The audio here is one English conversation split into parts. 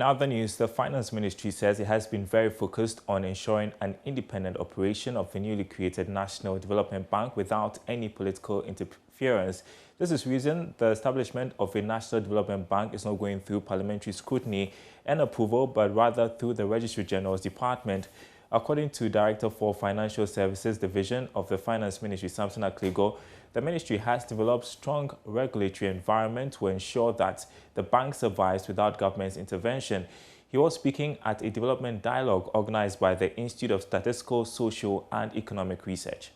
In other news, the Finance Ministry says it has been very focused on ensuring an independent operation of the newly created National Development Bank without any political interference. This is reason the establishment of a National Development Bank is not going through parliamentary scrutiny and approval, but rather through the Registrar General's Department. According to Director for Financial Services Division of the Finance Ministry, Samson Akligo, the ministry has developed strong regulatory environment to ensure that the bank survives without government's intervention. He was speaking at a development dialogue organized by the Institute of Statistical, Social and Economic Research.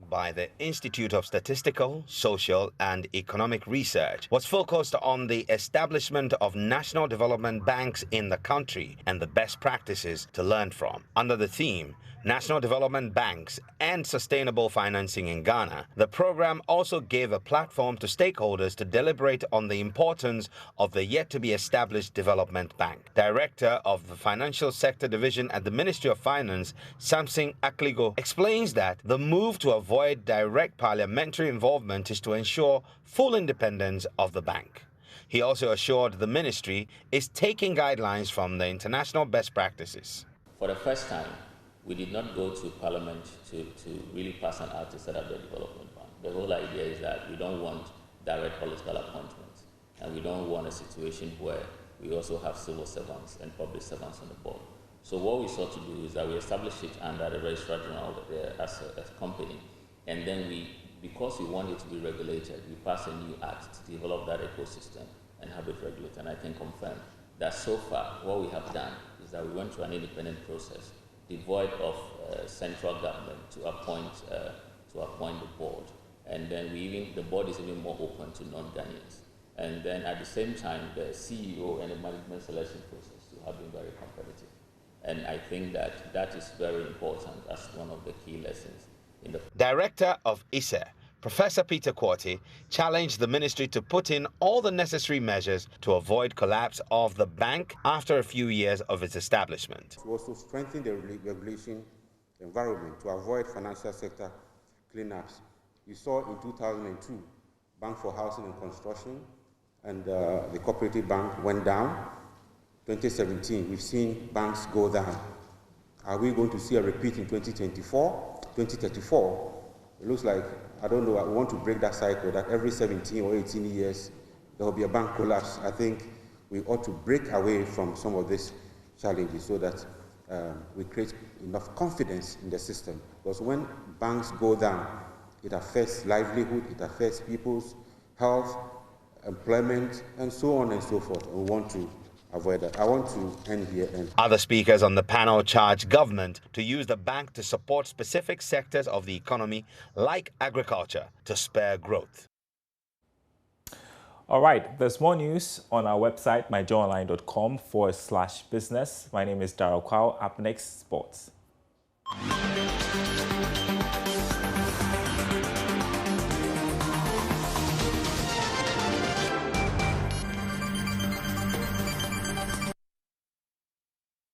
By the Institute of Statistical, Social and Economic Research was focused on the establishment of national development banks in the country and the best practices to learn from. Under the theme, National Development Banks and Sustainable Financing in Ghana, the program also gave a platform to stakeholders to deliberate on the importance of the yet-to-be-established development bank. Director of the Financial Sector Division at the Ministry of Finance, Samson Akligo, explains that the move to avoid direct parliamentary involvement is to ensure full independence of the bank. He also assured the ministry is taking guidelines from the international best practices. For the first time, we did not go to Parliament to really pass an act to set up the development bank. The whole idea is that we don't want direct political appointments, and we don't want a situation where we also have civil servants and public servants on the board. So what we sought to do is that we established it under the Registrar General as a company, and then because we want it to be regulated, we passed a new act to develop that ecosystem and have it regulated. And I can confirm that so far what we have done is that we went through an independent process devoid of central government to appoint the board, and then the board is even more open to non-Ghanaians. And then at the same time, the CEO and the management selection process have been very competitive. And I think that is very important as one of the key lessons in the. Director of ISE, Professor Peter Quartey, challenged the ministry to put in all the necessary measures to avoid collapse of the bank after a few years of its establishment. To also strengthen the regulation environment to avoid financial sector cleanups. You saw in 2002, Bank for Housing and Construction and the Cooperative Bank went down. 2017, we've seen banks go down. Are we going to see a repeat in 2024, 2034? It looks like, I don't know, I want to break that cycle that every 17 or 18 years there will be a bank collapse. I think we ought to break away from some of these challenges so that we create enough confidence in the system. Because when banks go down, it affects livelihood, it affects people's health, employment, and so on and so forth. We want to avoid that. I want to end here. Other speakers on the panel charged government to use the bank to support specific sectors of the economy, like agriculture, to spur growth. All right, there's more news on our website, myjoyonline.com/business. My name is Darrell Kwao. Up next, sports.